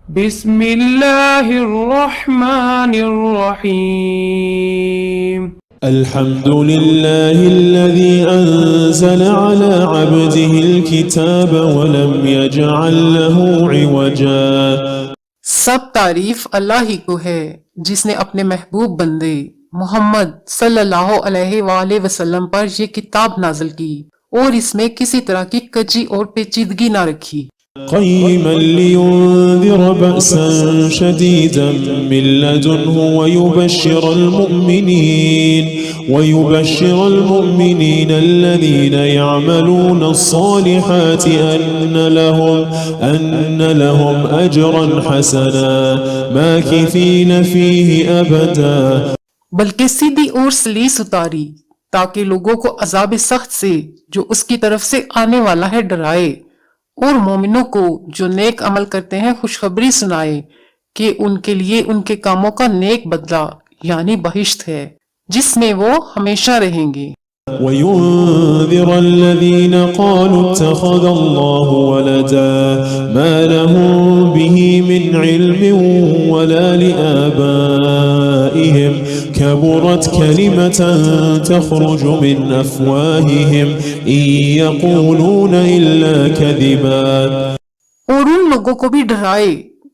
बिस्मिल्लाहिर्रहमानिर्रहीम। अल्हम्दुलिल्लाहिल्लज़ी अंज़ल अला अब्दिहिल किताब व लम यजअल लहू इवजा। सब तारीफ अल्लाह ही को है जिसने अपने महबूब बंदे मोहम्मद सल्लल्लाहु अलैहि वसल्लम पर ये किताब नाज़िल की और इसमें किसी तरह की कच्ची और पेचीदगी ना रखी। क़य्यिमन लियुन्ज़िर बअसन शदीदन मिन लदुन्हु वयुबश्शिरल मुमिनीन अल्लज़ीना यअमलून अस्सालिहाति अन्न लहुम अजरन हसना माकिसीन फीहि अबदा। बल्कि सीधी और सलीस उतारी ताकि लोगों को अज़ाब सख्त से जो उसकी तरफ से आने वाला है डराए, और मोमिनों को जो नेक अमल करते हैं खुशखबरी सुनाए कि उनके लिए उनके कामों का नेक बदला यानी बहिश्त है जिसमें वो हमेशा रहेंगे। वयुन्ज़िर अल्लज़ीन क़ालू इत्तख़ज़ल्लाहु वलदा मा लहुम बिही मिन इल्मिन वला लिआबाइहिम कबुरत कलिमतन तख़रुजु मिन अफ़वाहिहिम इन यक़ूलून इल्ला कज़िबा। और उन लोगों को भी डराए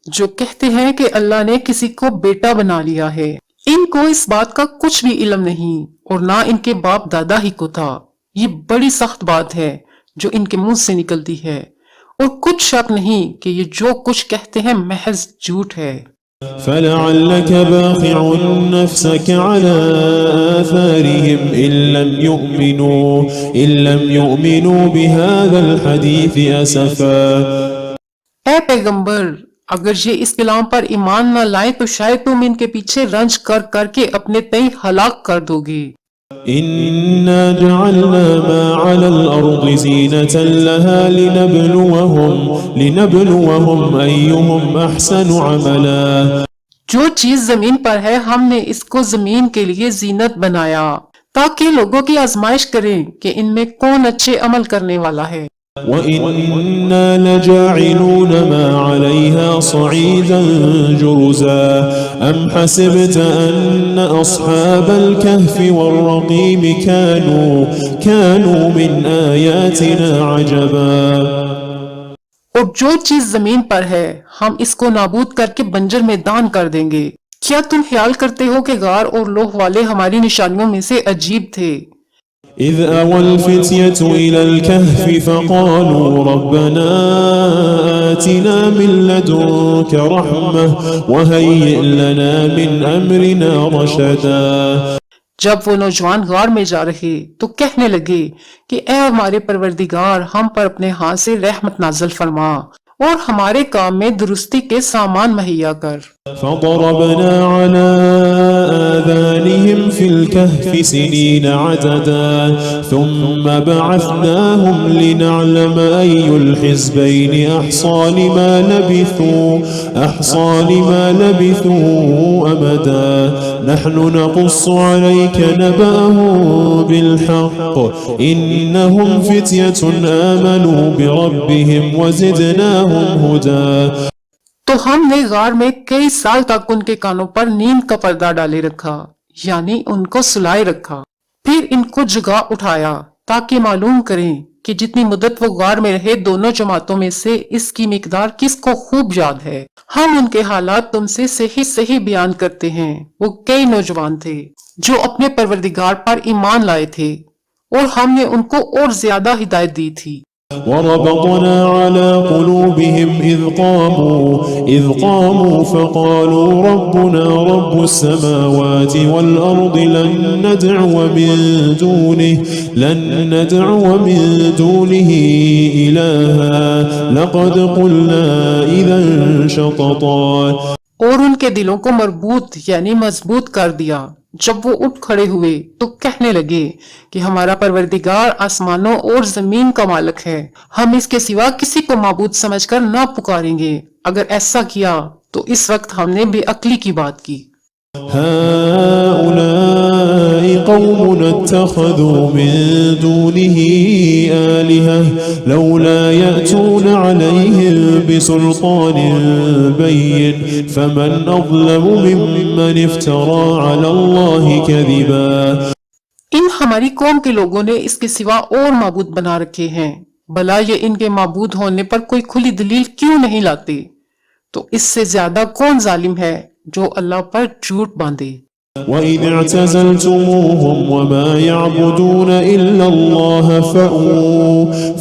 जो कहते हैं कि अल्लाह ने किसी को बेटा बना लिया है। इनको इस बात का कुछ भी इल्म नहीं और ना इनके बाप दादा ही को था। ये बड़ी सख्त बात है जो इनके मुंह से निकलती है, और कुछ शक नहीं कि ये जो कुछ कहते हैं महज झूठ है। फलअल्लक बाखिउन नफ्सक अला आथारिहिम इल्लम युमिनू बिहाज़ल हदीस असफा। ऐ पैगंबर, अगर ये इस कलाम पर ईमान न लाए तो शायद तुम इनके पीछे रंज कर करके अपने तय हलाक कर दोगे। इन्ना जअलना मा अलल अर्दि ज़ीनतन लहा लिनब्लुवहुम अय्युहुम अहसनु अमला। जो चीज जमीन पर है हमने इसको जमीन के लिए जीनत बनाया ताकि लोगों की आजमाइश करें कि इनमें कौन अच्छे अमल करने वाला है। वइन्ना लजाइलून मा अलैहा सईदन जुरुज़ा अम हसिबत अन्न अस्हाबल कहफ़ि वर्रक़ीम कानू मिन आयातिना अजबा। और जो चीज जमीन पर है हम इसको नाबूद करके बंजर मैदान कर देंगे। क्या तुम ख्याल करते हो कि गार और लोह वाले हमारी निशानियों में से अजीब थे? इज़ अवल फ़ित्यतु इलल कहफ़ि फ़क़ालू रब्बना आतिना मिन लदुनक रहमह वहय्यि लना मिन अम्रिना रशदा। जब वो नौजवान गार में जा रहे तो कहने लगे कि ऐ हमारे परवरदिगार, हम पर अपने हाथ से रहमत नाज़िल फरमा और हमारे काम में दुरुस्ती के सामान मुहैया कर। फ़ज़रबना अला आज़ानिहिम फ़िल कहफ़ि सिनीन अददा थुम्मा बअथनाहुम लिनअलम अय्युल हिज़्बैनि अहसा लिमा लबिथू अमदा नहनु नक़ुस्सु अलैक नबअहुम बिलहक़्क़ इन्नहुम फ़ित्यतुन आमनू बिरब्बिहिम वज़िदनाहुम हुदा। तो हमने गार में कई साल तक उनके कानों पर नींद का पर्दा डाले रखा यानी उनको सुलाए रखा, फिर इनको जगा उठाया ताकि मालूम करें कि जितनी मुद्दत वो गार में रहे दोनों जमातों में से इसकी मिकदार किसको खूब याद है। हम उनके हालात तुमसे सही सही बयान करते हैं। वो कई नौजवान थे जो अपने परवरदिगार पर ईमान लाए थे और हमने उनको और ज्यादा हिदायत दी थी। वरबतना अला क़ुलूबिहिम इज़ क़ामू फ़क़ालू रब्बुना रब्बुस समावाति वल अर्दि लन नदअव मिन दूनिहि इलाहा लक़द क़ुल्ना इज़न शतता। और उनके दिलों को मरबूत यानी मजबूत कर दिया। जब वो उठ खड़े हुए तो कहने लगे कि हमारा परवरदिगार आसमानों और जमीन का मालिक है, हम इसके सिवा किसी को माबूद समझकर ना पुकारेंगे। अगर ऐसा किया तो इस वक्त हमने बेअक्ली की बात की। हाउलाई قوم اتخذوا من دونه آلهة لولا يأتون عليهم بسلطان بين فمن أظلم ممن افترى على الله كذبا। इन हमारी कौम के लोगों ने इसके सिवा और माबूद बना रखे हैं, भला ये इनके माबूद होने पर कोई खुली दलील क्यों नहीं लाते। तो इससे ज्यादा कौन जालिम है जो अल्लाह पर झूठ बांधे। وإذ اعتزلتموهم وما يعبدون إلا الله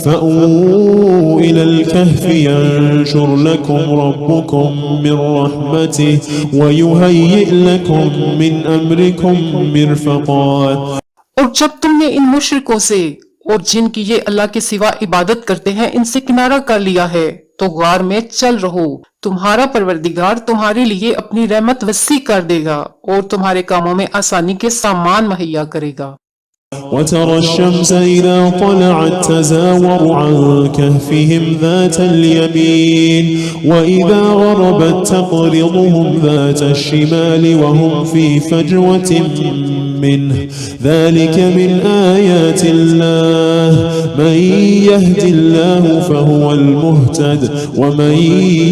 فأووا إلى الكهف ينشر لكم ربكم من رحمته ويهيئ لكم من أمركم مرفقا। और जब तुमने इन मुशरिकों से और जिनकी ये अल्लाह के सिवा इबादत करते हैं इनसे किनारा कर लिया है तो गार में चल रहो, तुम्हारा परवरदिगार तुम्हारे लिए अपनी रहमत वसी कर देगा और तुम्हारे कामों में आसानी के सामान मुहैया करेगा। وترى الشمس إذا طلعت تزاور عن كهفهم ذات اليمين وإذا غربت تقرضهم ذات الشمال وهم في فجوة منه ذلك من آيات الله من يهد الله فهو المهتد ومن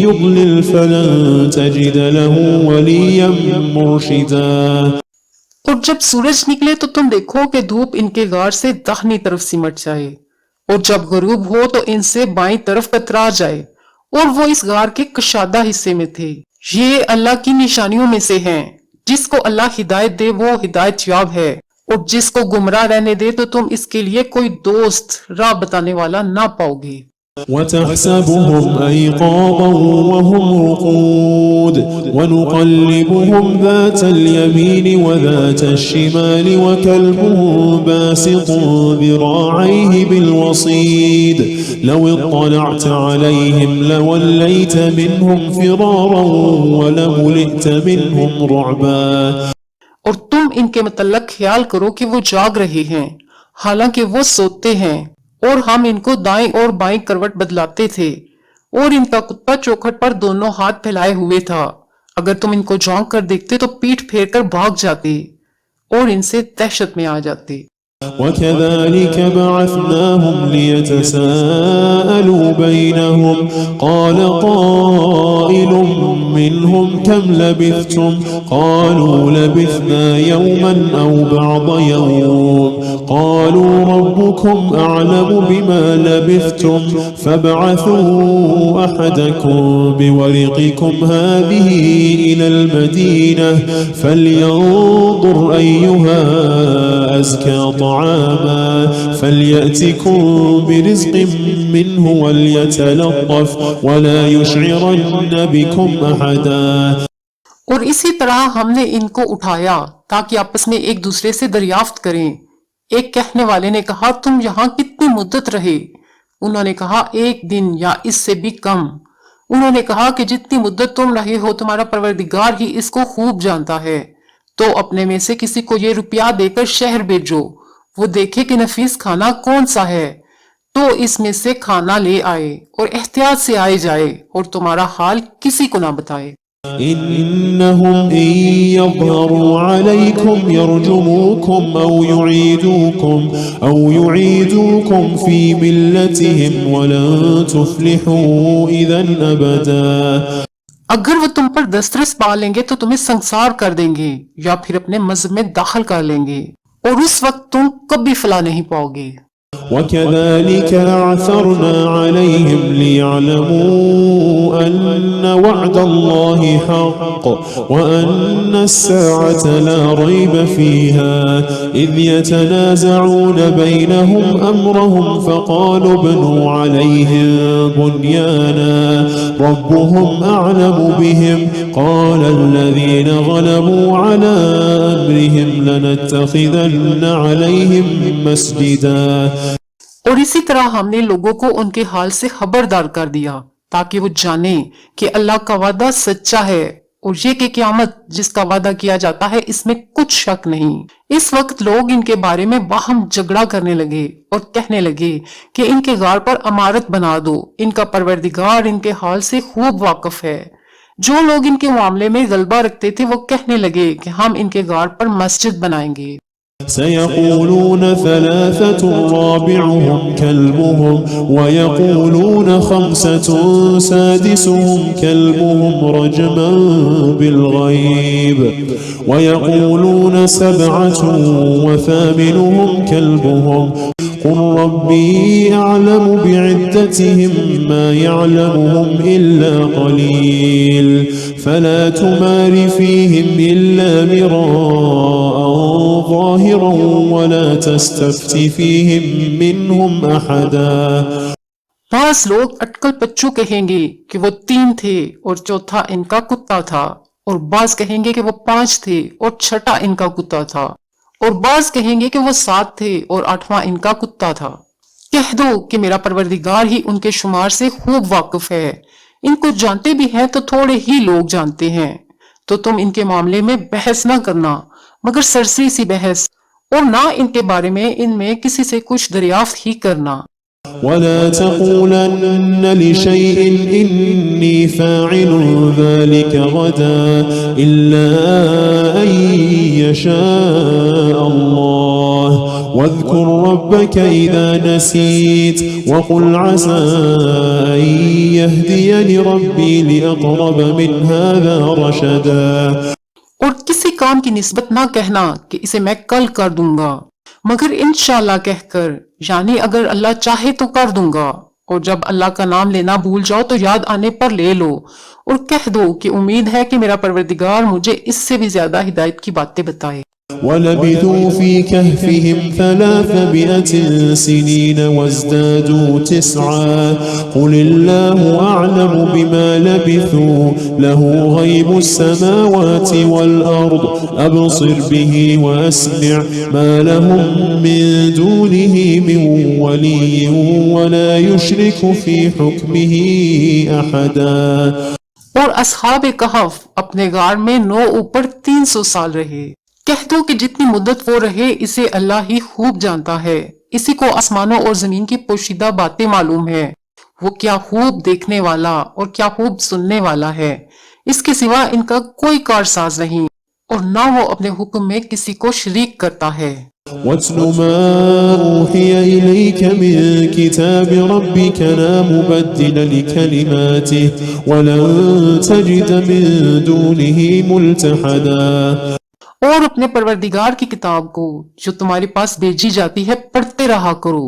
يضلل فلن تجد له وليا مرشدا। और जब सूरज निकले तो तुम देखो कि धूप इनके गार से दाहिनी तरफ सिमट जाए और जब गुरूब हो तो इनसे बाईं तरफ कतरा जाए और वो इस गार के कशादा हिस्से में थे। ये अल्लाह की निशानियों में से हैं। जिसको अल्लाह हिदायत दे वो हिदायत याब है और जिसको गुमराह रहने दे तो तुम इसके लिए कोई दोस्त राह बताने वाला ना पाओगे। وتحسبهم أيقاظا وهم رقود ونقلبهم ذات اليمين وذات الشمال وكلبهم باسط ذراعيه بالوصيد لو اطلعت عليهم لوليت منهم فرارا ولملئت منهم رعبا। और तुम इनके मतलब ख्याल करो कि वो जाग रहे हैं हालांकि वो सोते हैं और हम इनको दाएं और बाएं करवट बदलाते थे और इनका कुत्ता चौखट पर दोनों हाथ फैलाए हुए था। अगर तुम इनको झांक कर देखते तो पीठ फेर कर भाग जाते और इनसे दहशत में आ जाते। وكذلك بعثناهم ليتساءلوا بينهم قال قائل منهم كم لبثتم قالوا لبثنا يوما أو بعض يوم قالوا ربكم أعلم بما لبثتم فابعثوا أحدكم بورقكم هذه إلى المدينة فلينظر أيها أزكى طعاما فليأتكم برزق منه وليتلطف ولا يشعرن بكم أحدا। और इसी तरह हमने इनको उठाया ताकि आपस में एक दूसरे से दरियाफ्त करें। एक कहने वाले ने कहा तुम यहाँ कितनी मुद्दत रहे। उन्होंने कहा 1 दिन या इससे भी कम। उन्होंने कहा कि जितनी मुद्दत तुम रहे हो तुम्हारा परवरदिगार ही इसको खूब जानता है। तो अपने में से किसी को ये रुपया देकर शहर भेजो, वो देखे कि नफीस खाना कौन सा है तो इसमें से खाना ले आए और एहतियात से आए जाए और तुम्हारा हाल किसी को ना बताए। إنهم إن يظهروا عليكم يرجموكم أو يعيدوكم في ملتهم ولن تفلحوا إذا أبدا। अगर वो तुम पर दस्तरस पा लेंगे तो तुम्हें संसार कर देंगे या फिर अपने मजहब में दाखिल कर लेंगे और उस वक्त तुम कभी फलाह नहीं पाओगे। وكذلك أعثرنا عليهم ليعلموا أن وعد الله حق وأن الساعة لا ريب فيها إذ يتنازعون بينهم أمرهم فقالوا ابنوا عليهم بنيانا ربهم أعلم بهم قال الذين غلبوا على أمرهم لنتخذن عليهم مسجدا। और इसी तरह हमने लोगों को उनके हाल से खबरदार कर दिया ताकि वो जाने कि अल्लाह का वादा सच्चा है और ये कि क़यामत जिसका वादा किया जाता है इसमें कुछ शक नहीं। इस वक्त लोग इनके बारे में बाहम झगड़ा करने लगे और कहने लगे कि इनके गार पर अमारत बना दो, इनका परवरदिगार इनके हाल से खूब वाकिफ है। जो लोग इनके मामले में गलबा रखते थे वो कहने लगे कि हम इनके गार पर मस्जिद बनाएंगे। سيقولون ثلاثة رابعهم كلبهم ويقولون خمسة سادسهم كلبهم رجما بالغيب ويقولون سبعة وثامنهم كلبهم قل ربي أعلم بعدتهم ما يعلمهم إلا قليل فلا تمار فيهم إلا مراء ظاهرا ولا تستفت فيهم منهم أحدا. बास लोग अटकल पच्चू कहेंगे कि वो 3 थे और चौथा इनका कुत्ता था, और बाज कहेंगे कि वो 5 थे और छठा इनका कुत्ता था, और बाज कहेंगे कि वो 7 थे और 8वां इनका कुत्ता था। कह दो कि मेरा परवरदिगार ही उनके शुमार से खूब वाकिफ है, इनको जानते भी हैं तो थोड़े ही लोग जानते हैं। तो तुम इनके मामले में बहस ना करना मगर सरसरी सी बहस, और ना इनके बारे में इनमें किसी से कुछ दरियाफ्त ही करना। ولا تقولن لشيء إني فاعل ذلك غدا إلا أن يشاء الله واذكر ربك إذا نسيت وقل عسى أن يهديني ربي لأقرب من هذا رشدا. और किसी काम की निस्बत ना कहना कि इसे मैं कल कर दूंगा, मगर इंशाल्लाह कहकर, यानी अगर अल्लाह चाहे तो कर दूंगा, और जब अल्लाह का नाम लेना भूल जाओ तो याद आने पर ले लो, और कह दो कि उम्मीद है कि मेरा परवरदिगार मुझे इससे भी ज्यादा हिदायत की बातें बताए। ولبثوا في كهفهم 300 سنين وازدادوا 9 قل الله أعلم بما لبثوا له غيب السماوات والأرض أبصر به وأسمع ما لهم من دونه من ولي ولا يشرك في حكمه أحدا. और असहाब कहफ अपने गार में 9 ऊपर 300 साल रहे। कह दो कि जितनी मुद्दत वो रहे इसे अल्लाह ही खूब जानता है, इसी को आसमानों और जमीन की पोशीदा बातें मालूम है। वो क्या खूब देखने वाला और क्या खूब सुनने वाला है, इसके सिवा इनका कोई कारसाज नहीं, और ना वो अपने हुक्म में किसी को शरीक करता है। واتل ما أوحي إليك من كتاب ربك لا مبدل لكلماته ولن تجد من دونه ملتحدا. और अपने परवरदिगार की किताब को जो तुम्हारे पास भेजी जाती है पढ़ते रहा करो,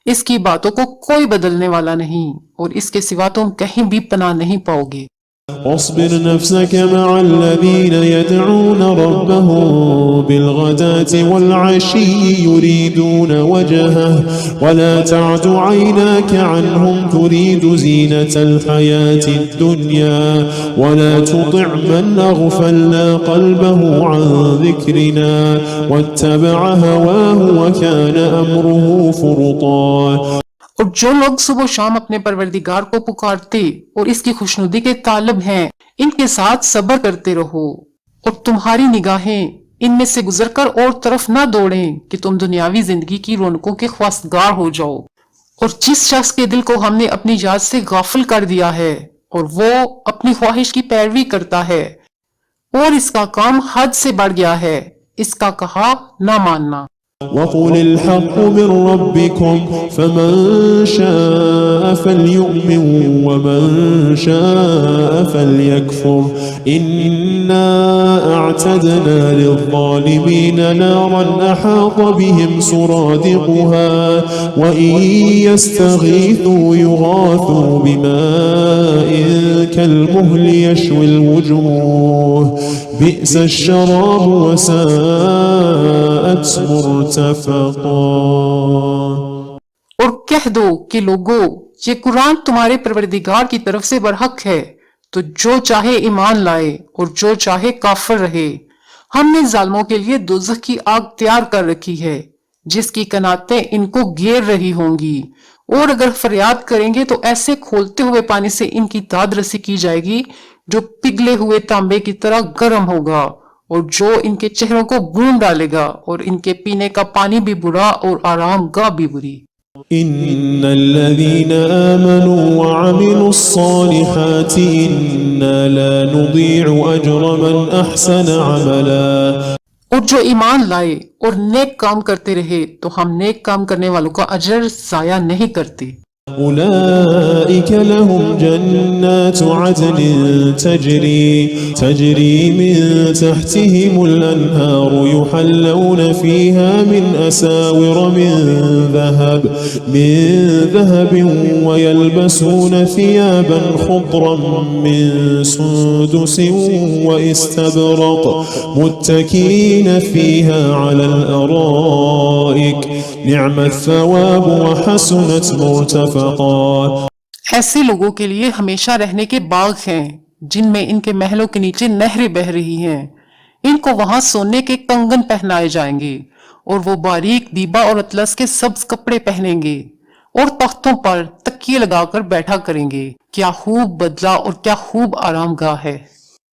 इसकी बातों को कोई बदलने वाला नहीं, और इसके सिवा तुम कहीं भी पनाह नहीं पाओगे। واصبر نفسك مع الذين يدعون ربهم بالغداة والعشي يريدون وجهه ولا تعد عيناك عنهم تريد زينة الحياة الدنيا ولا تطع من أغفلنا قلبه عن ذكرنا واتبع هواه وكان أمره فرطا. और जो लोग सुबह शाम अपने परवरदिगार को पुकारते और इसकी खुशनुदी के तालब हैं, इनके साथ सब्र करते रहो, और तुम्हारी निगाहें इनमें से गुजरकर और तरफ ना दौड़ें कि तुम दुनियावी जिंदगी की रौनकों के ख्वास्तगार हो जाओ। और जिस शख्स के दिल को हमने अपनी याद से गाफिल कर दिया है और वो अपनी ख्वाहिश की पैरवी करता है और इसका काम हद से बढ़ गया है, इसका कहा ना मानना। وقل الحق من ربكم فمن شاء فليؤمن ومن شاء فليكفر إنا أعتدنا للظالمين نارا أحاط بهم سرادقها وإن يستغيثوا يغاثوا بماء كالمهل يشوي الوجوه بئس الشراب وساءت مرتفقا. और कह दो कि लोगों, ये कुरान तुम्हारे परवरदिगार की तरफ से बरहक है, तो जो चाहे ईमान लाए और जो चाहे काफिर रहे। हमने जालिमों के लिए दोज़ख की आग तैयार कर रखी है जिसकी कनातें इनको घेर रही होंगी, और अगर फरियाद करेंगे तो ऐसे खोलते हुए पानी से इनकी दाद रसी की जाएगी जो पिघले हुए तांबे की तरह गर्म होगा, और जो इनके चेहरों को भून डालेगा, और इनके पीने का पानी भी बुरा और आराम गाह भी बुरी। إن الذين آمنوا وعملوا الصالحات إنا لا نضيع أجر من أحسن عملا. और जो ईमान लाए और नेक काम करते रहे तो हम नेक काम करने वालों का अजर जाया नहीं करते। أولئك لهم جنات عدن تجري من تحتهم الأنهار يحلون فيها من أساور من ذهب ويلبسون ثيابا خضرا من سندس واستبرق متكئين فيها على الأرائك نعم الثواب وحسنت مرتفقا। ऐसे लोगों के लिए हमेशा रहने के बाग हैं जिनमें इनके महलों के नीचे नहरें बह रही हैं। इनको वहां सोने के कंगन पहनाए जाएंगे और वो बारीक दीबा और अतलस के सब्ज कपड़े पहनेंगे और तख्तों पर तकिए लगाकर बैठा करेंगे। क्या खूब बदला और क्या खूब आरामगाह है।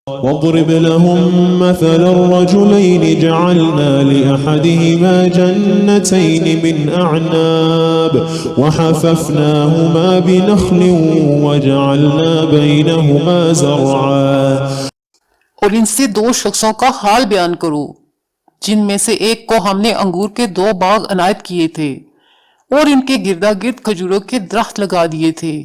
واضرب لهم مثل الرجلين جعلنا لأحدهما جنتين من أعناب وحففناهما بنخل وجعلنا بينهما زرعا। और इनसे दो शख्सों का हाल बयान करो जिनमें से एक को हमने अंगूर के 2 बाग अनायत किए थे और इनके गिरदा गिर्द खजूरों के दरख्त लगा दिए थे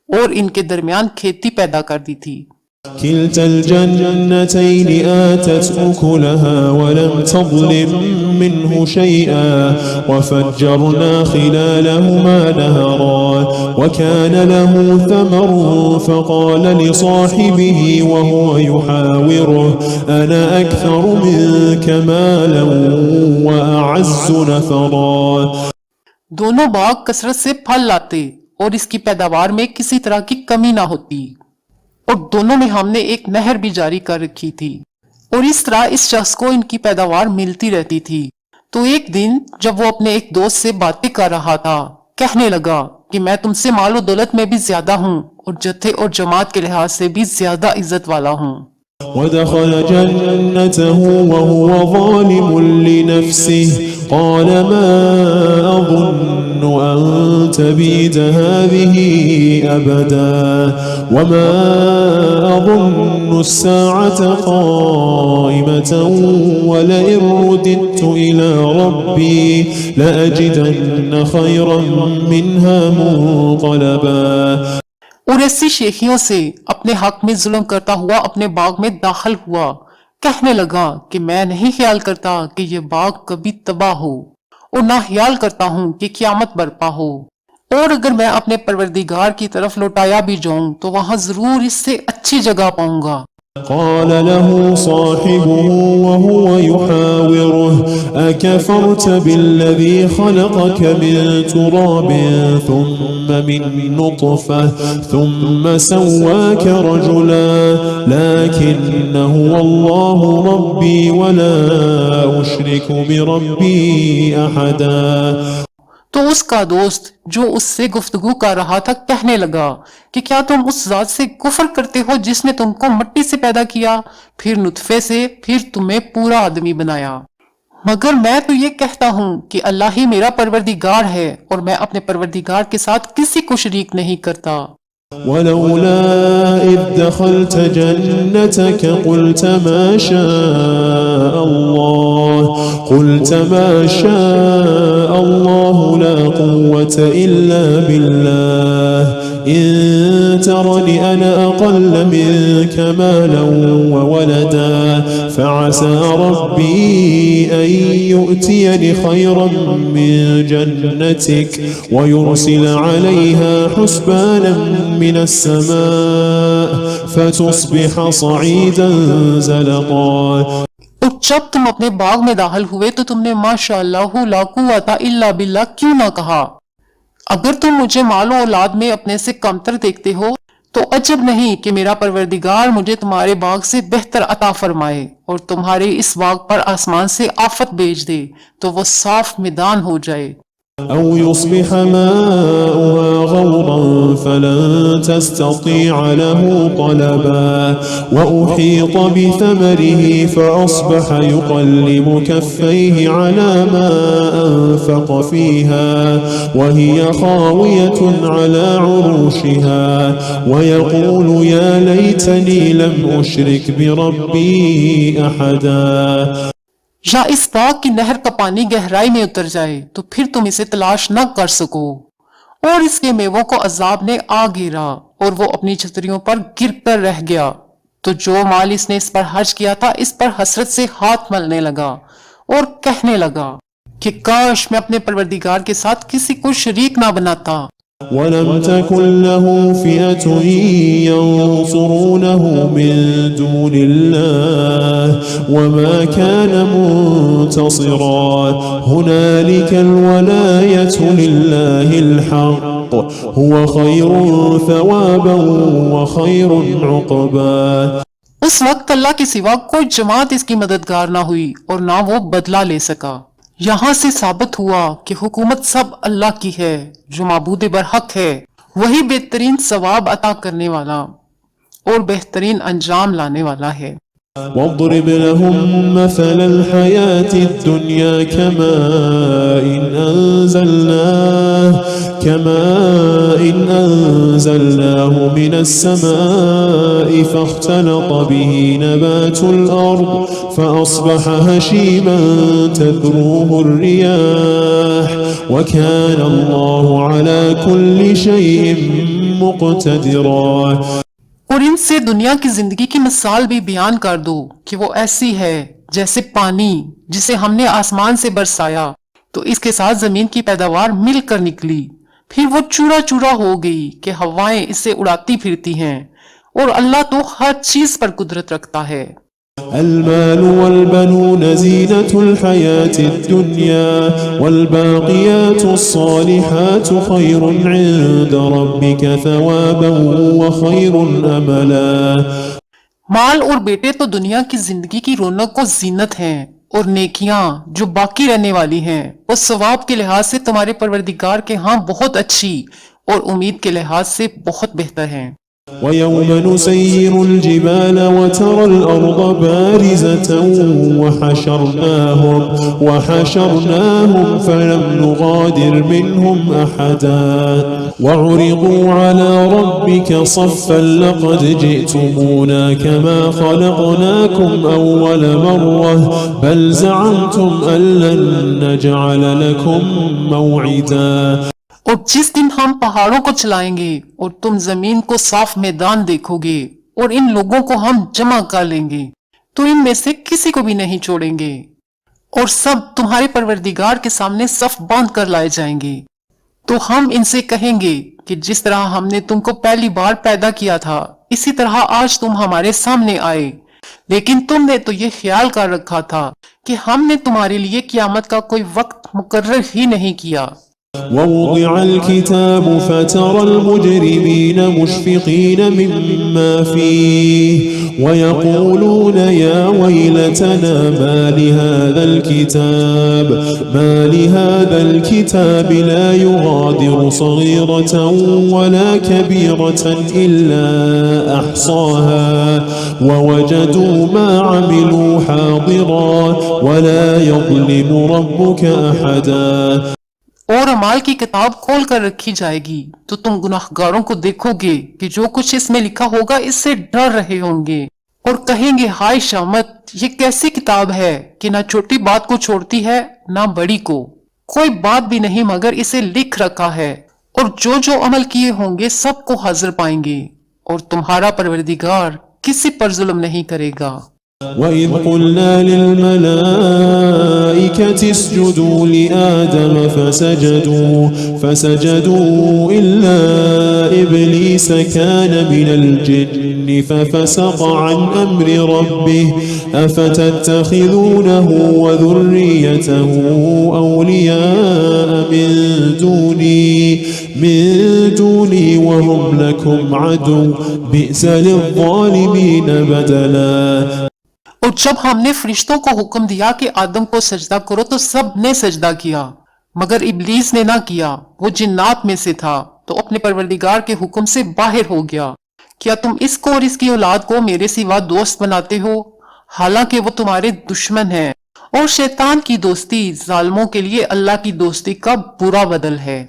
और इनके दरमियान खेती पैदा कर दी थी। كلتا الجنتين آتت أكلها ولم تظلم منه شيئا وفجرنا خلالهما نهرا وكان له ثمر فقال لصاحبه وهو يحاوره أنا أكثر منك مالا وأعز نفرا। दोनों बाग कसरत से फल लाते और इसकी पैदावार में किसी तरह की कमी ना होती और दोनों में हमने एक नहर भी जारी कर रखी थी और इस तरह इस शख्स को इनकी पैदावार मिलती रहती थी। तो एक दिन जब वो अपने एक दोस्त से बातें कर रहा था कहने लगा कि मैं तुमसे मालो दौलत में भी ज्यादा हूँ और जत्थे और जमात के लिहाज से भी ज्यादा इज्जत वाला हूँ। ودخل جنته وهو ظالم لنفسه قال ما أظن أن تبيد هذه أبدا وما أظن الساعة قائمة ولئن رددت إلى ربي لأجدن خيرا منها منقلبا। और ऐसी शेखियों से अपने हक में जुल्म करता हुआ अपने बाग में दाखिल हुआ कहने लगा कि मैं नहीं ख्याल करता कि ये बाग कभी तबाह हो और ना ख्याल करता हूँ कि क़यामत बरपा हो और अगर मैं अपने परवरदिगार की तरफ लौटाया भी जाऊं तो वहां जरूर इससे अच्छी जगह पाऊंगा। قال له صاحبه وهو يحاوره أكفرت بالذي خلقك من تراب ثم من نطفة ثم سواك رجلا لكن هو الله ربي ولا أشرك بربي أحدا। तो उसका दोस्त जो उससे गुफ्तगू कर रहा था कहने लगा कि क्या तुम उस जात से कुफर करते हो जिसने तुमको मिट्टी से पैदा किया फिर नुतफे से फिर तुम्हें पूरा आदमी बनाया। मगर मैं तो ये कहता हूँ कि अल्लाह ही मेरा परवरदिगार है और मैं अपने परवरदिगार के साथ किसी को शरीक नहीं करता। ولولا إذ دخلت جنتك قلت ما شاء الله لا قوة إلا بالله إن ترني أنا أقل منك مالا وولدا فعسى ربي أن يؤتيني خيرا من جنتك ويرسل عليها حسبانا من السماء فتصبح صعيدا زلقا। और जब तुम अपने बाग में दाखिल हुए तो तुमने माशाअल्लाह ला कुव्वता इल्ला बिल्लाह क्यों ना कहा। अगर तुम मुझे मालो औलाद में अपने से कमतर देखते हो तो अजब नहीं कि मेरा परवरदिगार मुझे तुम्हारे बाग से बेहतर अता फरमाए और तुम्हारे इस बाग पर आसमान से आफत भेज दे तो वो साफ मैदान हो जाए। أو يصبح ماؤها غورا فلن تستطيع له طلبا وأحيط بثمره فأصبح يقلب كفيه على ما أنفق فيها وهي خاوية على عروشها ويقول يا ليتني لم أشرك بربي أحدا। या इस बाग की नहर का पानी गहराई में उतर जाए तो फिर तुम इसे तलाश न कर सको। और इसके मेवों को अजाब ने आ घेरा और वो अपनी छतरियों पर गिर कर रह गया। तो जो माल इसने इस पर खर्च किया था इस पर हसरत से हाथ मलने लगा और कहने लगा कि काश मैं अपने परवरदिगार के साथ किसी को शरीक ना बनाता। ولم تكن له فئة ينصرونه من دون الله وما كان منتصرا هنالك الولاية لله الحق هو خير ثوابا وخير عقبا। उस वक्त अल्लाह के सिवा कोई जमात इसकी मददगार ना हुई और ना वो बदला ले सका। यहाँ से साबित हुआ कि हुकूमत सब अल्लाह की है जो माबूद बरहक है, वही बेहतरीन सवाब अता करने वाला और बेहतरीन अंजाम लाने वाला है। واضرب لهم مثل الحياة الدنيا كماء أنزلناه من السماء فاختلط به نبات الأرض فأصبح هشيما تذروه الرياح وكان الله على كل شيء مقتدرا। और इनसे दुनिया की जिंदगी की मिसाल भी बयान कर दो कि वो ऐसी है जैसे पानी जिसे हमने आसमान से बरसाया तो इसके साथ जमीन की पैदावार मिलकर निकली, फिर वो चूरा चूरा हो गई कि हवाएं इसे उड़ाती फिरती हैं। और अल्लाह तो हर चीज पर कुदरत रखता है। المال والبنون زينة الحياة الدنيا والباقيات الصالحات خير عند ربك ثوابا وخير أملا। माल और बेटे तो दुनिया की जिंदगी की रौनक को जीनत हैं और नेकियां जो बाकी रहने वाली हैं वो सवाब के लिहाज से तुम्हारे परवरदिगार के यहाँ बहुत अच्छी और उम्मीद के लिहाज से बहुत बेहतर हैं। ويوم نسير الجبال وترى الأرض بارزة وحشرناهم فلم نغادر منهم أحدا وعرضوا على ربك صفا لقد جئتمونا كما خلقناكم أول مرة بل زعمتم أن لن نجعل لكم موعدا। और जिस दिन हम पहाड़ों को चलाएंगे और तुम जमीन को साफ मैदान देखोगे और इन लोगों को हम जमा कर लेंगे तो इनमें से किसी को भी नहीं छोड़ेंगे और सब तुम्हारे परवरदिगार के सामने सफ बांध कर लाए जाएंगे। तो हम इनसे कहेंगे कि जिस तरह हमने तुमको पहली बार पैदा किया था इसी तरह आज तुम हमारे सामने आए, लेकिन तुमने तो ये ख्याल कर रखा था कि हमने तुम्हारे लिए कियामत का कोई वक्त मुकर्रर ही नहीं किया। ووضع الكتاب فترى المجرمين مشفقين مما فيه ويقولون يا ويلتنا ما لهذا الكتاب لا يغادر صغيرة ولا كبيرة إلا أحصاها ووجدوا ما عملوا حاضرا ولا يظلم ربك أحدا। और अमाल की किताब खोल कर रखी जाएगी तो तुम गुनाहगारों को देखोगे कि जो कुछ इसमें लिखा होगा इससे डर रहे होंगे और कहेंगे हाय शामत, ये कैसी किताब है कि ना छोटी बात को छोड़ती है ना बड़ी को, कोई बात भी नहीं मगर इसे लिख रखा है और जो जो अमल किए होंगे सबको हाजिर पाएंगे और तुम्हारा परवरदिगार किसी पर जुल्म नहीं करेगा। وإذ قلنا للملائكة اسجدوا لآدم فسجدوا إلا إبليس كان من الجن ففسق عن أمر ربه أفتتخذونه وذريته أولياء من دوني وهم لكم عدو بئس للظالمين بدلا। और जब हमने फरिश्तों को हुक्म दिया कि आदम को सजदा करो तो सब ने सजदा किया मगर इब्लीस ने ना किया, वो जिन्नात में से था तो अपने परवरदिगार के हुक्म से बाहर हो गया। क्या तुम इसको और इसकी औलाद को मेरे सिवा दोस्त बनाते हो, हालांकि वो तुम्हारे दुश्मन हैं और शैतान की दोस्ती जालिमों के लिए अल्लाह की दोस्ती का बुरा बदल है।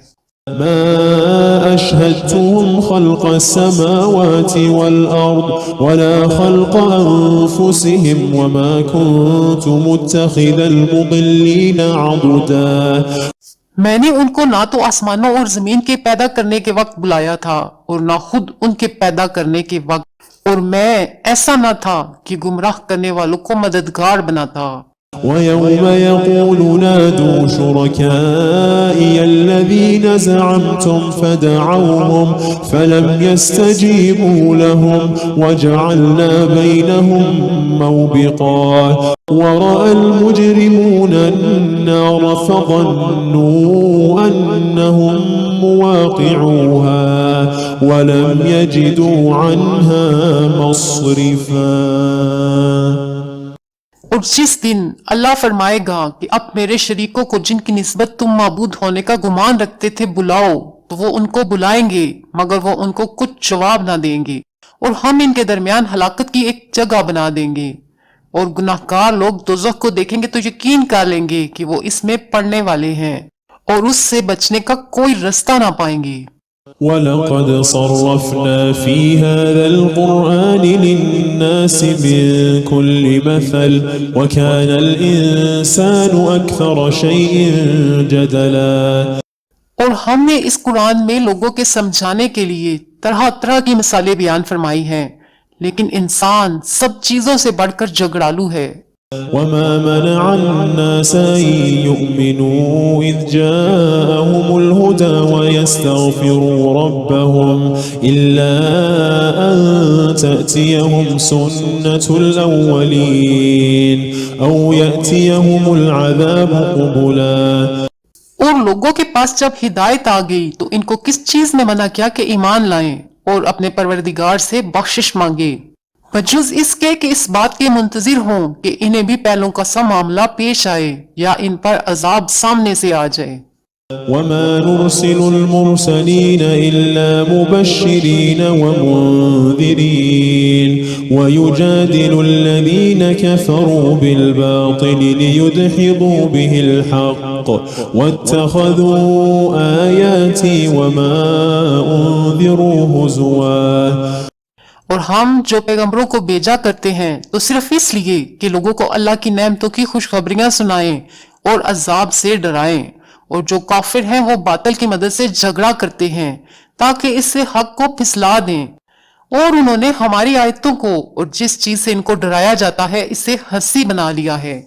ما أشهدتهم خلق السماوات والأرض ولا خلق أنفسهم وما كنت متخذ المضلين عضدا। मैंने उनको ना तो आसमानों और जमीन के पैदा करने के वक्त बुलाया था और ना खुद उनके पैदा करने के वक्त, और मैं ऐसा ना था कि गुमराह करने वालों को मददगार बनाता। ويوم يقول نادوا شركائي الذين زعمتم فدعوهم فلم يستجيبوا لهم وجعلنا بينهم موبقا ورأى المجرمون النار فظنوا أنهم مواقعوها ولم يجدوا عنها مصرفا। और जिस दिन अल्लाह फरमाएगा कि अब मेरे शरीकों को जिनकी निस्बत तुम माबूद होने का गुमान रखते थे बुलाओ, तो वो उनको बुलाएंगे मगर वो उनको कुछ जवाब ना देंगे, और हम इनके दरमियान हलाकत की एक जगह बना देंगे। और गुनाहगार लोग दोज़ख को देखेंगे तो यकीन कर लेंगे कि वो इसमें पड़ने वाले हैं और उससे बचने का कोई रास्ता ना पाएंगे। वलक़द सर्रफ़ना फ़ी हाज़ल क़ुरआनि लिन्नास मिन कुल्लि मसल वकानल इंसानु अक्सर शैइन जदला। और हमने इस कुरान में लोगों के समझाने के लिए तरह तरह की मिसालें बयान फरमाई हैं, लेकिन इंसान सब चीजों से बढ़कर झगड़ालू है। वमा मनअ अन्नास अन युमिनू इज़ जाअहुमुल हुदा वयस्तग़फिरू रब्बहुम इल्ला अन तअतियहुम सुन्नतुल अव्वलीन औ यअतियहुमुल अज़ाबु क़ुबुला। और लोगों के पास जब हिदायत आ गई तो इनको किस चीज ने मना किया कि ईमान लाएं और अपने परवरदिगार से बख्शिश मांगे, बजुज इसके कि इस बात के मुंतजिर हों कि इन्हें भी पहलों का सा मामला पेश आए या इन पर अजाब सामने से आ जाए। वमा नुरसिलुल मुरसलीन इल्ला मुबश्शिरीन व मुंदिरीन व युजादिलुल लज़ीन कफ़रू बिल बातिल लियुदहिदू बिहिल हक़्क़ वत्तख़ज़ू आयाती वमा उन्ज़िरू हुज़ुवा। और हम जो पैगंबरों को भेजा करते हैं तो सिर्फ इसलिए कि लोगों को अल्लाह की नेमतों की खुशखबरियां सुनाएं और अजाब से डराएं, और जो काफिर हैं वो बातिल की मदद से झगड़ा करते हैं ताकि इससे हक को फिसला दें। और उन्होंने हमारी आयतों को और जिस चीज से इनको डराया जाता है इसे हंसी बना लिया है।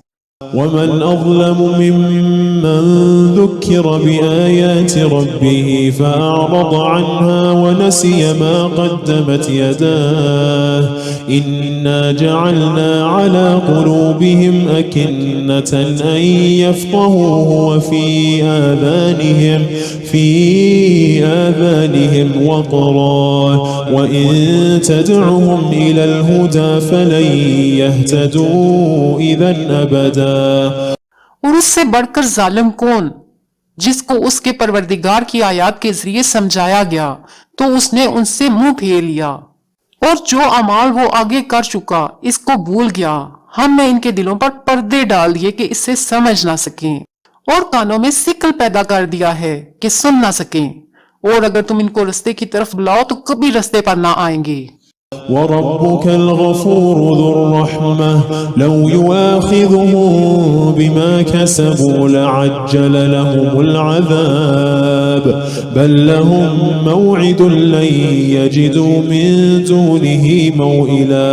वमन अज़लमु मिम्मन ज़ुक्किर बिआयाति रब्बिही फ़अअरज़ अन्हा वनसिय मा क़द्दमत यदाह इन्ना जअलना अला क़ुलूबिहिम अकिन्नतन अन यफ़क़हूहु व फ़ी आज़ानिहिम वक़रा व इन तदउहुम इलल हुदा फ़लन यहतदू इज़न अबदा। और उससे बढ़कर जालिम कौन, जिसको उसके परवरदिगार की आयत के जरिए समझाया गया तो उसने उनसे मुंह फेर लिया, और जो अमाल वो आगे कर चुका इसको भूल गया। हमने इनके दिलों पर पर्दे डाल दिए कि इससे समझ ना सकें, और कानों में सिकल पैदा कर दिया है कि सुन ना सकें, और अगर तुम इनको रास्ते की तरफ बुलाओ तो कभी रास्ते पर ना आएंगे। वरब्बुकल गफूरु ज़ुर्रहमह लौ युआखिज़ुहुम बिमा कसबू लअज्जल लहुमुल अज़ाब बल लहुम मौइदुन लन यजिदू मिन दुनिही मौइला।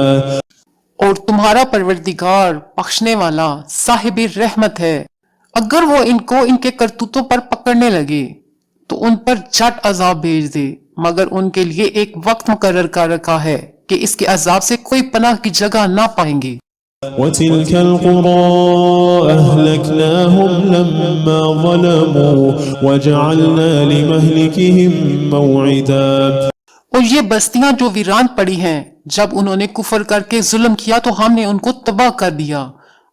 और तुम्हारा परवरदिगार बख्शने वाला साहिब रहमत है, अगर वो इनको इनके करतूतों पर पकड़ने लगे तो उन पर झट अजाब भेज दे, मगर उनके लिए एक वक्त मुकर्रर कर रखा है कि इसके अजाब से कोई पनाह की जगह ना पाएंगे। वतिल्कल क़ुरा अहलकनाहुम लम्मा ज़लमू वजअलना लिमहलिकिहिम मौइदा। और ये बस्तियां जो वीरान पड़ी हैं, जब उन्होंने कुफर करके जुल्म किया तो हमने उनको तबाह कर दिया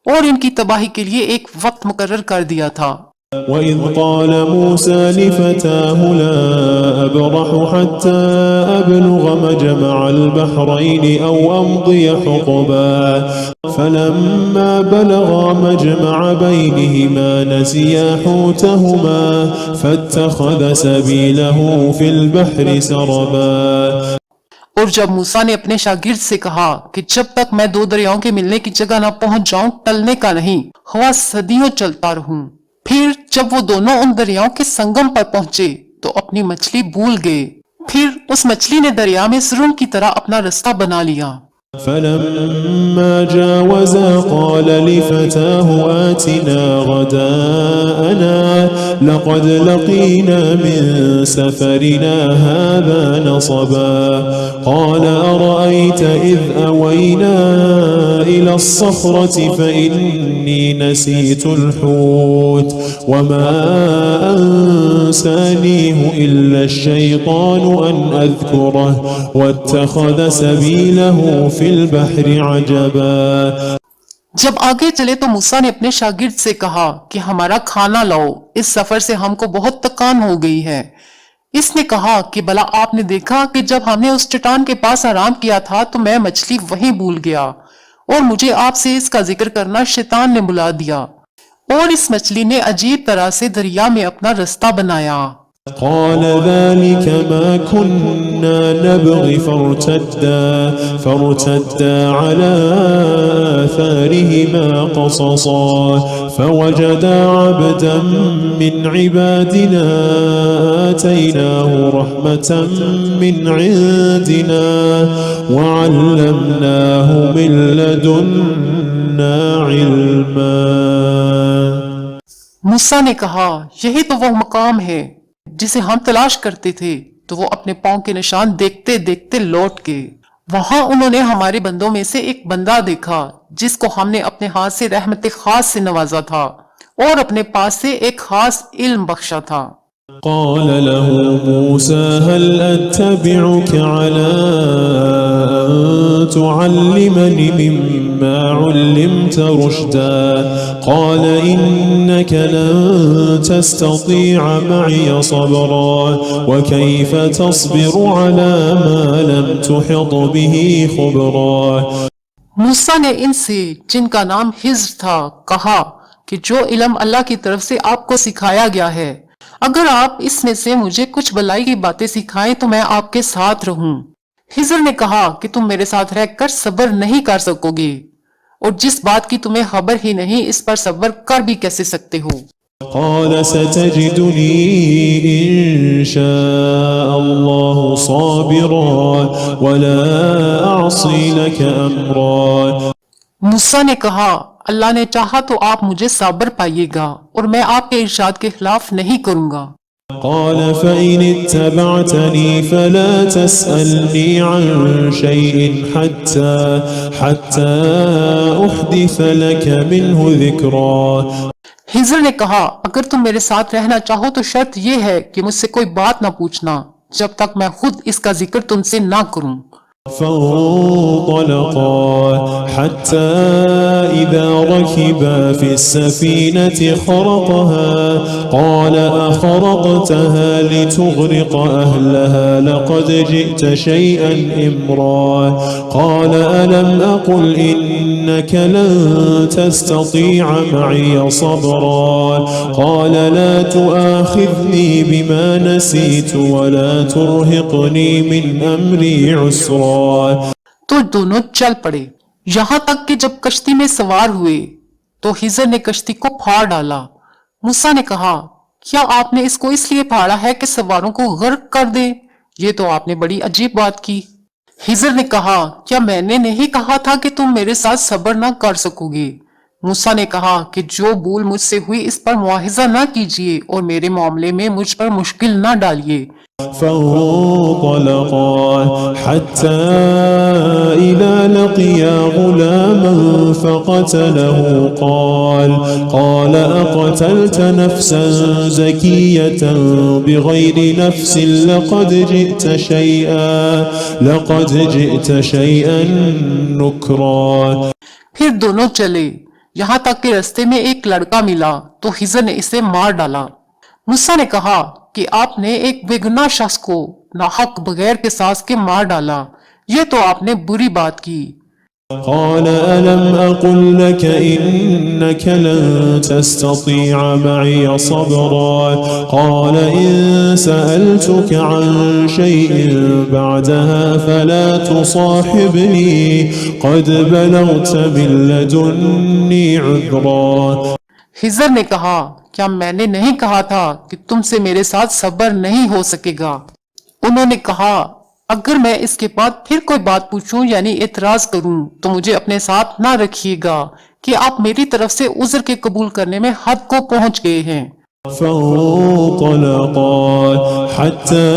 और इनकी तबाही के लिए एक वक्त मुकर्रर कर दिया था। وإذ قال موسى لفتاه لا أبرح حتى أبلغ مجمع البحرين أو أمضي حقبا فلما بلغا مجمع بينهما نسيا حوتهما فاتخذ سبيله في البحر سربا। और जब मूसा ने अपने शागिर्द से कहा कि जब तक मैं दो दरियाओं के मिलने की जगह न पहुंच जाऊं टलने का नहीं, हुआ सदियों चलता रहूं। फिर जब वो दोनों उन दरियाओं के संगम पर पहुंचे तो अपनी मछली भूल गए। फिर उस मछली ने दरिया में सुरंग की तरह अपना रास्ता बना लिया। فلما جاوزا قال لفتاه آتنا غداءنا لقد لقينا من سفرنا هذا نصبا قال أرأيت إذ أوينا إلى الصخرة فإني نسيت الحوت وما أنسانيه إلا الشيطان أن أذكره واتخذ سبيله في البحر عجبا। जब आगे चले तो मूसा ने अपने शागिर्द से कहा कि हमारा खाना लाओ, इस सफर से हमको बहुत थकान हो गई है। इसने कहा कि भला आपने देखा कि जब हमने उस चट्टान के पास आराम किया था तो मैं मछली वहीं भूल गया और मुझे आपसे इसका जिक्र करना शैतान ने बुला दिया और इस मछली ने अजीब तरह से दरिया में अपना रास्ता बनाया। قال ذلك ما كنا نبغي فارتدا على آثارهما قصصا فوجدا عبدا من عبادنا آتيناه رحمة من عندنا وعلمناه من لدنا علما। मूसा ने कहा यही तो वह मकाम है जिसे हम तलाश करते थे। तो वो अपने पांव के निशान देखते देखते लौट गए। वहां उन्होंने हमारे बंदों में से एक बंदा देखा जिसको हमने अपने हाथ से रहमत खास से नवाजा था और अपने पास से एक खास इल्म बख्शा था। قال له موسى هل أتبعك على أن تعلمني مما علمت رشدا قال إنك لن تستطيع معي صبرا وكيف تصبر على ما لم تحط به خبرا। मूसा ने इनसे जिनका नाम हिज्र था कहा कि जो इल्म अल्लाह की तरफ से आपको सिखाया गया है, अगर आप इसमें से मुझे कुछ भलाई की बातें सिखाएं तो मैं आपके साथ रहूं। हिजर ने कहा कि तुम मेरे साथ रहकर सब्र नहीं कर सकोगे और जिस बात की तुम्हें खबर ही नहीं इस पर सब्र कर भी कैसे सकते हो। قال ستجدني إن شاء الله صابرا ولا أعصي لك أمرا। मूसा ने कहा अल्लाह ने चाहा तो आप मुझे साबर पाइएगा और मैं आपके इरशाद के खिलाफ नहीं करूंगा। قال فإن اتبعتني فلا تسألني عن شيء حتى أحدث لك منه ذكرا। हिजर ने कहा अगर तुम मेरे साथ रहना चाहो तो शर्त यह है कि मुझसे कोई बात ना पूछना जब तक मैं खुद इसका जिक्र तुमसे ना करूं। فانطلقا حتى إذا ركبا في السفينة خرقها قال أخرقتها لتغرق أهلها لقد جئت شيئا إمرا قال ألم أقل إنك لن تستطيع معي صبرا قال لا تؤاخذني بما نسيت ولا ترهقني من أمري عسرا। तो दोनों चल पड़े यहाँ तक कि जब कश्ती में सवार हुए तो हिजर ने कश्ती को फाड़ डाला। मूसा ने कहा क्या आपने इसको इसलिए फाड़ा है कि सवारों को गर्क कर दे? ये तो आपने बड़ी अजीब बात की। हिजर ने कहा क्या मैंने नहीं कहा था कि तुम मेरे साथ सब्र ना कर सकोगे? मूसा ने कहा कि जो भूल मुझसे हुई इस पर मुआहिजा ना कीजिए और मेरे मामले में मुझ पर मुश्किल ना डालिए। فانطلقا حتى إذا لقيا غلاما فقتله قال أقتلت نفسا زكية بغير نفس لقد جئت شيئا نكرا। फिर दोनों चले यहाँ तक कि रास्ते में एक लड़का मिला तो हिजर ने इसे मार डाला। मूसा ने कहा कि आपने एक बेगुनाह शख्स को नाहक बगैर किसास के मार डाला, ये तो आपने बुरी बात की। قال ألم أقل لك إنك لن تستطيع معي صبرا قال إن سألتك عن شيء بعدها فلا تصاحبني قد بلغت من لدني عذرا। हिजर ने कहा, क्या मैंने नहीं कहा था कि तुमसे मेरे साथ सब्र नहीं हो सकेगा? उन्होंने कहा, अगर मैं इसके बाद फिर कोई बात पूछूं यानी एतराज करूं तो मुझे अपने साथ ना रखिएगा कि आप मेरी तरफ से उज़्र के कबूल करने में हद को पहुंच गए हैं। فانطلقا حتى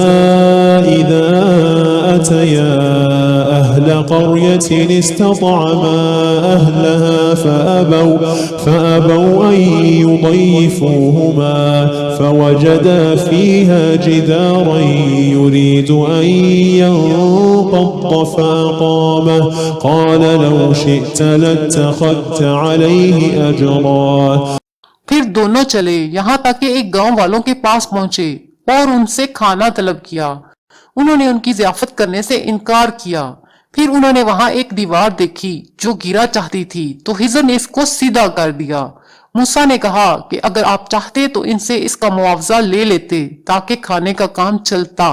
إذا أتيا أهل قرية استطعما أهلها فأبوا أن يضيفوهما فوجدا فيها جدارا يريد أن ينقض فأقامه قال لو شئت لاتخذت عليه أجرا। फिर दोनों चले यहाँ तक कि एक गांव वालों के पास पहुंचे और उनसे खाना तलब किया। उन्होंने उनकी ज़ियाफत करने से इनकार किया। फिर उन्होंने वहां एक दीवार देखी जो गिरा चाहती थी तो हिजर ने इसको सीधा कर दिया। मूसा ने कहा कि अगर आप चाहते तो इनसे इसका मुआवजा ले लेते ताकि खाने का काम चलता।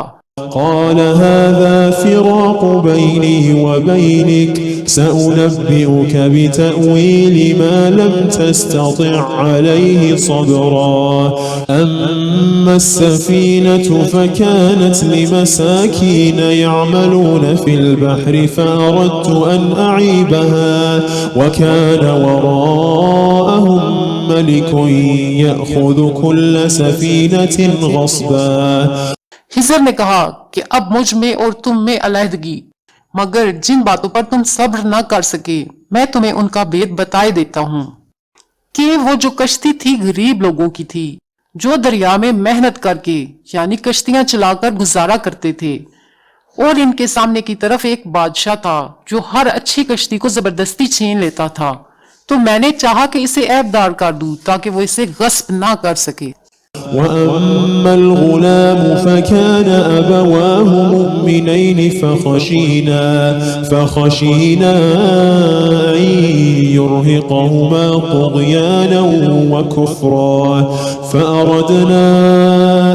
قال هذا فراق بيني وبينك سأنبئك بتأويل ما لم تستطع عليه صبرا أما السفينة فكانت لمساكين يعملون في البحر فأردت أن أعيبها وكان وراءهم ملك يأخذ كل سفينة غصبا। हिजर ने कहा कि अब मुझ में और तुम में अलहदगी, मगर जिन बातों पर तुम सब्र न कर सके मैं तुम्हें उनका भेद बताए देता हूँ कि वो जो कश्ती थी गरीब लोगों की थी जो दरिया में मेहनत करके यानी कश्तियां चलाकर गुजारा करते थे, और इनके सामने की तरफ एक बादशाह था जो हर अच्छी कश्ती को जबरदस्ती छीन लेता था। तो मैंने चाहा कि इसे ऐबदार कर दूं ताकि वो इसे गस्प ना कर सके। وأما الغلام فكان أبواه مؤمنين فخشينا أن يرهقهما طغيانا وكفرا فأردنا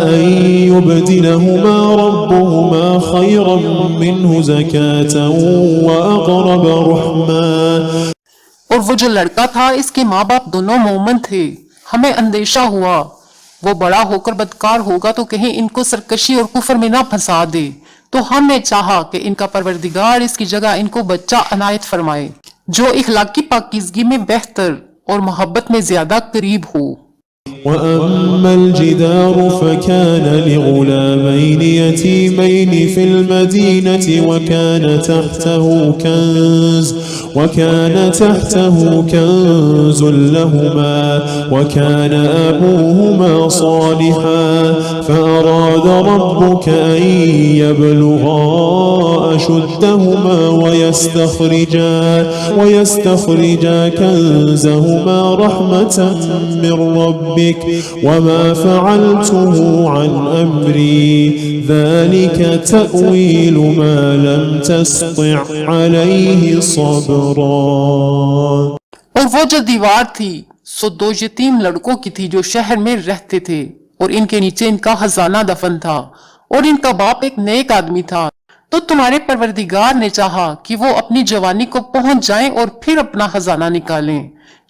أن يبدلهما ربهما خيرا منه زكاة وأقرب رحما। और वो जो लड़का था इसके माँ बाप दोनों मोमन थे। हमें अंदेशा हुआ वो बड़ा होकर बदकार होगा तो कहीं इनको सरकशी और कुफर में ना फंसा दे, तो हमने चाहा कि इनका परवरदिगार इसकी जगह इनको बच्चा अनायत फरमाए जो इखलाकी पाकीज़गी में बेहतर और मोहब्बत में ज्यादा करीब हो। وأما الجدار فكان لغلامين يتيمين في المدينة وكان تحته كنز لهما وكان أبوهما صالحا فأراد ربك أن يبلغا أشدهما ويستخرجا كنزهما رحمة من ربك وما فعلته عن أمري ذلك تأويل ما لم تستطع عليه صبرا। और वो जो दीवार थी सो दो यतीम लड़कों की थी जो शहर में रहते थे और इनके नीचे इनका खजाना दफन था और इनका बाप एक नेक आदमी था। तो तुम्हारे परवरदिगार ने चाहा कि वो अपनी जवानी को पहुंच जाएं और फिर अपना खजाना निकालें।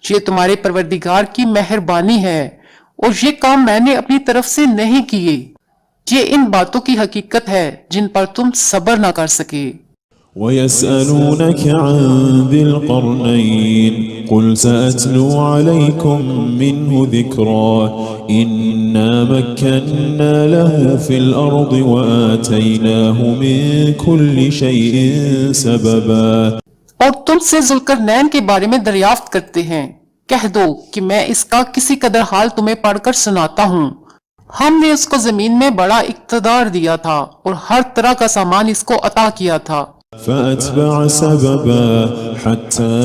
ये तुम्हारे परवरदिगार की मेहरबानी है और ये काम मैंने अपनी तरफ से नहीं किए। ये इन बातों की हकीकत है जिन पर तुम सब्र न कर सके। ويسألونك عن ذي القرنين قل سأتلو عليكم منه ذكرا إنا مكنا له في الأرض وآتيناه من كل شيء سببا। और तुमसे जुल्करनैन के बारे में दरियाफ्त करते हैं, कह दो कि मैं इसका किसी कदर हाल तुम्हें पढ़कर सुनाता हूँ। हमने उसको जमीन में बड़ा इक्तदार दिया था और हर तरह का सामान इसको अता किया था। فأتبع سببا حتى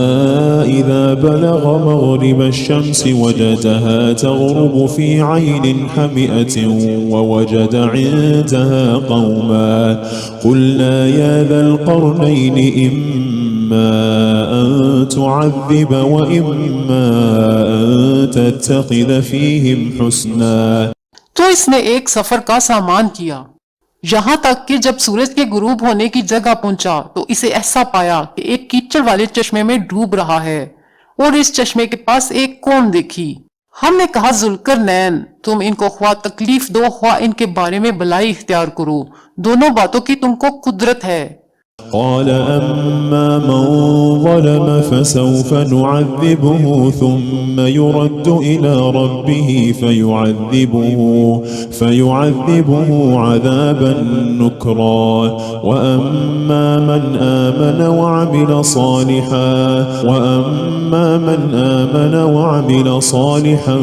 إذا بلغ مغرب الشمس وجدها تغرب في عين حمئة ووجد عندها قوما قلنا يا ذا القرنين إما أن تعذب وإما أن تتخذ فيهم حسنا. तो इसने एक सफर का सामान किया, यहाँ तक कि जब सूरज के गुरूब होने की जगह पहुंचा तो इसे ऐसा पाया कि एक कीचड़ वाले चश्मे में डूब रहा है और इस चश्मे के पास एक कौम देखी। हमने कहा, जुल्करनैन, तुम इनको ख्वा तकलीफ दो ख्वा इनके बारे में भलाई इख्तियार करो, दोनों बातों की तुमको कुदरत है। قال أما من ظلم فسوف نعذبه ثم يرد إلى ربه فيعذبه عذابا نكرا وأما من آمن وعمل صالحا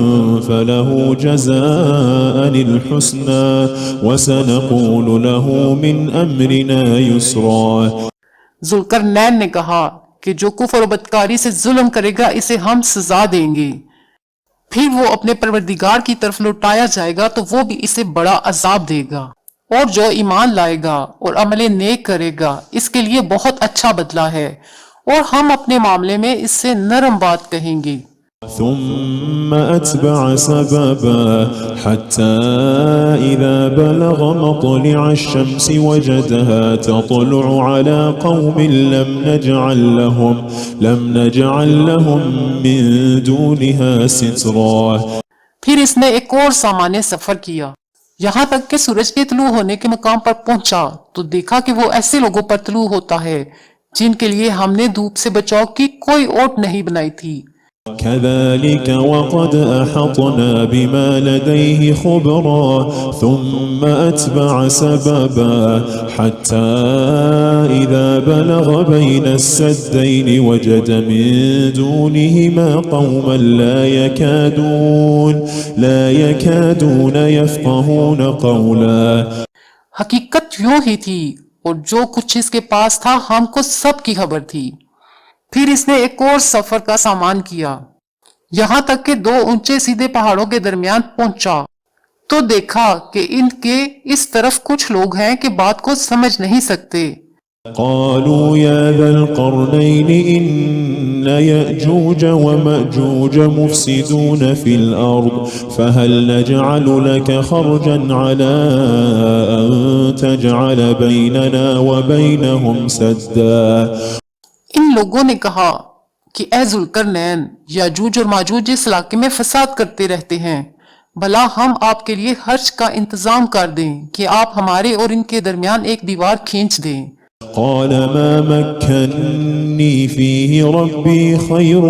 فله جزاء الحسنى وسنقول له من أمرنا يسرا. जुल्करनैन ने कहा कि जो कुफर और बदकारी से जुल्म करेगा इसे हम सजा देंगे, फिर वो अपने परवरदिगार की तरफ लौटाया जाएगा तो वो भी इसे बड़ा अजाब देगा, और जो ईमान लाएगा और अमले नेक करेगा इसके लिए बहुत अच्छा बदला है, और हम अपने मामले में इससे नरम बात कहेंगे। ثم أتبع سببا حتى إذا بلغ مطلع الشمس وجدها تطلع على قوم لم نجعل لهم من دونها سترا. फिर इसने एक और सामान्य सफर किया, यहाँ तक कि सूरज के तुलू होने के मकाम पर पहुंचा तो देखा कि वो ऐसे लोगों पर तुलू होता है जिनके लिए हमने धूप से बचाव की कोई ओट नहीं बनाई थी। كذلك وقد أحطنا بما لديه خبرا ثم أتبع سببا حتى إذا بلغ بين السدين وجد من دونهما قوما لا يكادون يفقهون قولا. हकीकत यूं ही थी और जो कुछ इसके पास था हमको सब की खबर थी। फिर इसने एक और सफर का सामान किया, यहाँ तक कि दो ऊंचे सीधे पहाड़ों के दरमियान पहुंचा तो देखा कि इनके इस तरफ कुछ लोग हैं कि बात को समझ नहीं सकते। قالوا يا ذا القرنين إن يأجوج ومأجوج مفسدون في الأرض فهل نجعل لك خرجا على أن تجعل بيننا وبينهم سدا. इन लोगों ने कहा कि ए जुल्करनैन, याजूज और माजूज इस इलाके में फसाद करते रहते हैं, भला हम आपके लिए खर्च का इंतजाम कर दें कि आप हमारे और इनके दरमियान एक दीवार खींच दें। قال ما مكني فيه ربي خير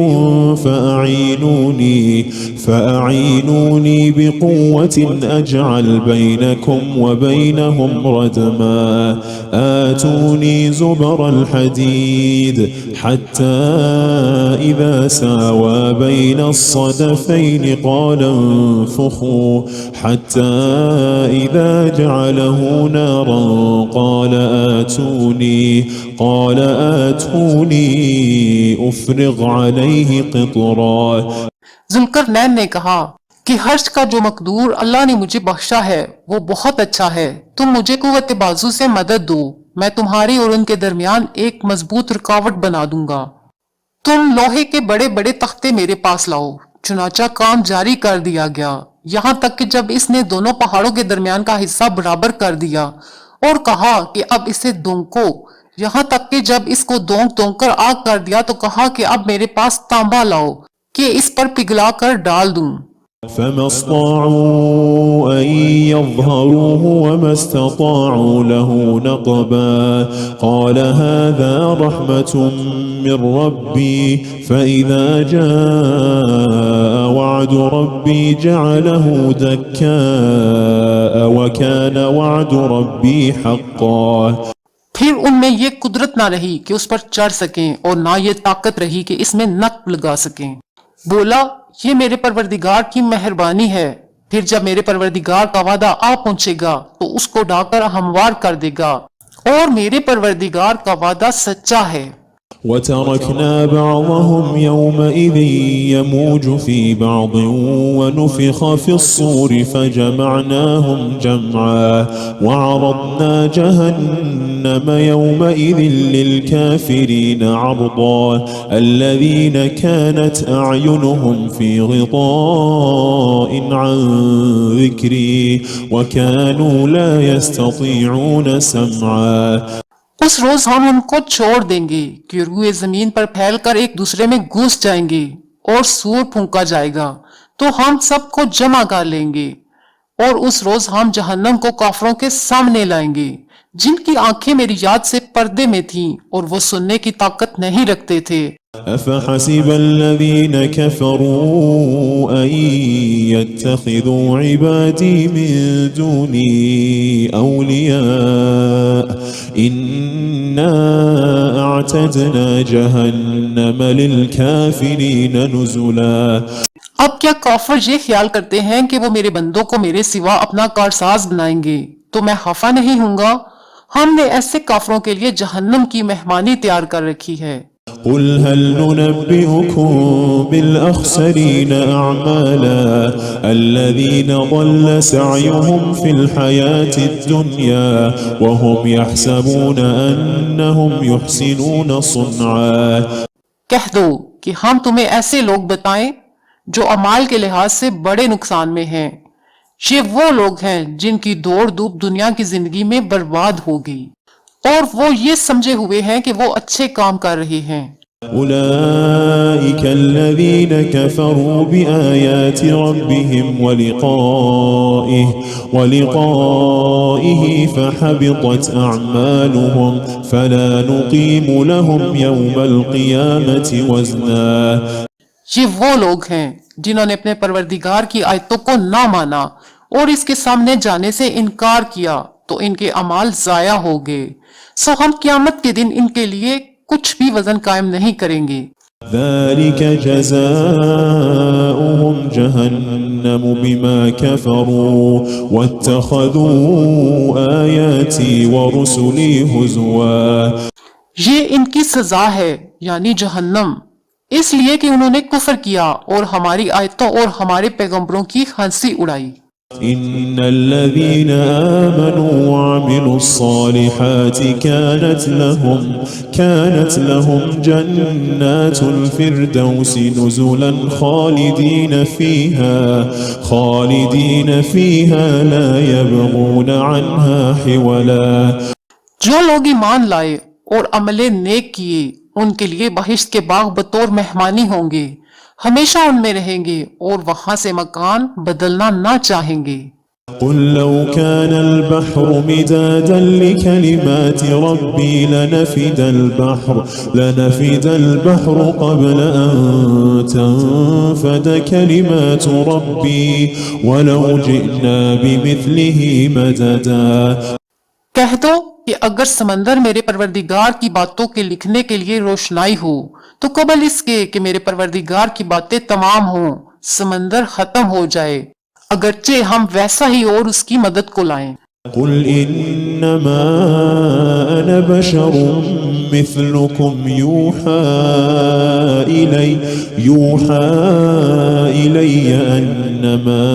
فأعينوني بقوة أجعل بينكم وبينهم ردما آتوني زبر الحديد حتى إذا ساوى بين الصدفين قال انفخوا حتى إذا جعله نارا قال آتوني أفرغ عليه قطرا. जुल्करनैन ने कहा कि हर्ष का जो मकदूर अल्लाह ने मुझे बख्शा है वो बहुत अच्छा है, तुम मुझे कुव्वत बाजू से मदद दो, मैं तुम्हारी और उनके दरमियान एक मजबूत रुकावट बना दूंगा। तुम लोहे के बड़े बड़े तख्ते मेरे पास लाओ। चुनाचा काम जारी कर दिया गया, यहाँ तक कि जब इसने दोनों पहाड़ों के दरमियान का हिस्सा बराबर कर दिया और कहा कि अब इसे दोंको, यहाँ तक कि जब इसको दोंक कर आग कर दिया तो कहा कि अब मेरे पास तांबा लाओ कि इस पर पिघला कर डाल दूं। فما استطاعوا أن يظهروه وما استطاعوا له نقبا. قال هذا رحمة من ربي فإذا جاء وعد ربي جعله دكاء وكان وعد ربي حقا. फिर उनमें ये कुदरत ना रही कि उस पर चढ़ सकें और ना ये ताकत रही कि इसमें नक लगा सकें। बोला, ये मेरे परवरदिगार की मेहरबानी है, फिर जब मेरे परवरदिगार का वादा आ पहुंचेगा तो उसको ढाकर हमवार कर देगा और मेरे परवरदिगार का वादा सच्चा है। وتركنا بعضهم يومئذ يموج في بعض ونفخ في الصور فجمعناهم جمعا وعرضنا جهنم يومئذ للكافرين عرضا الذين كانت أعينهم في غطاء عن ذكري وكانوا لا يستطيعون سمعا। उस रोज हम उनको छोड़ देंगे कि रुए जमीन पर फैलकर एक दूसरे में घुस जाएंगे और सूर फूंका जाएगा तो हम सबको जमा कर लेंगे। और उस रोज हम जहन्नम को काफरों के सामने लाएंगे जिनकी आंखें मेरी याद से पर्दे में थीं और वो सुनने की ताकत नहीं रखते थे। أفحسب الذين كفروا أن يتخذوا عبادي من دوني أولياء إنا أعتدنا جهنم للكافرين نزلا। अब क्या काफिर ये ख्याल करते हैं कि वो मेरे बंदों को मेरे सिवा अपना कारसाज बनाएंगे तो मैं खफा नहीं हूंगा। हमने ऐसे काफिरों के लिए जहन्नम की मेहमानी तैयार कर रखी है। قل هل ننبئكم بالأخسرين أعمالا الذين ضل سعيهم في الحياة الدنيا وهم يحسبون أنهم يحسنون صنعا। कह दो कि हम तुम्हें ऐसे लोग बताएं जो अमाल के लिहाज से बड़े नुकसान में हैं। ये वो लोग हैं जिनकी दौड़ धूप दुनिया की जिंदगी में बर्बाद हो गई और वो ये समझे हुए हैं कि वो अच्छे काम कर रहे हैं। أولئك الذين كفروا بآيات ربهم ولقائه فحبطت أعمالهم فلا نقيم لهم يوم القيامة وزنا। ये वो लोग हैं जिन्होंने अपने परवरदिगार की आयतों को ना माना और इसके सामने जाने से इनकार किया तो इनके अमाल जाया हो गए। सो हम क़यामत के दिन इनके लिए कुछ भी वजन कायम नहीं करेंगे। ذلك جزاؤهم جهنم بما كفروا واتخذوا آياتي ورسلي هزوا। ये इनकी सजा है यानी जहन्नम, इसलिए कि उन्होंने कुफर किया और हमारी आयतों और हमारे पैगंबरों की हंसी उड़ाई। إن الذين آمنوا وعملوا الصالحات كانت لهم جنات الفردوس نزلا خالدين فيها لا يبغون عنها حولا। जो लोग ईमान लाए और अमले नेक किए उनके लिए बहिश्त के बाग बतौर मेहमानी होंगे, हमेशा उनमें रहेंगे और वहां से मकान बदलना ना चाहेंगे। قل لو كان البحر مدادا لكلمات ربي لنفد البحر قبل أن تنفد كلمات ربي ولو جئنا بمثله مددا। कह दो कि अगर समंदर मेरे परवरदिगार की बातों के लिखने के लिए रोशनाई हो तो कबल इसके कि मेरे परवरदिगार की बातें तमाम हों समंदर खत्म हो जाए, अगरचे हम वैसा ही और उसकी मदद को लाएं। قل إنما أنا بشر مثلكم يوحى إلي أنما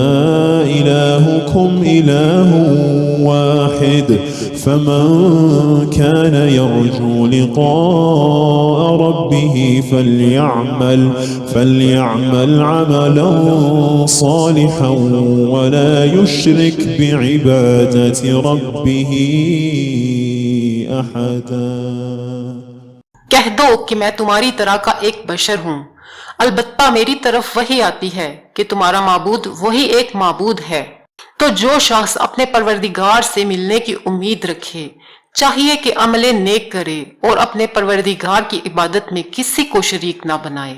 إلهكم إله واحد فمن كان يرجو لقاء ربه فليعمل عملا صالحا ولا يشرك بعبادة ربه أحدا। कह दो कि मैं तुम्हारी तरह का एक बशर हूँ, अलबत्ता मेरी तरफ वही आती है कि तुम्हारा माबूद वही एक माबूद है। तो जो शख्स अपने परवरदिगार से मिलने की उम्मीद रखे चाहिए कि अमले नेक करे और अपने परवरदिगार की इबादत में किसी को शरीक ना बनाए।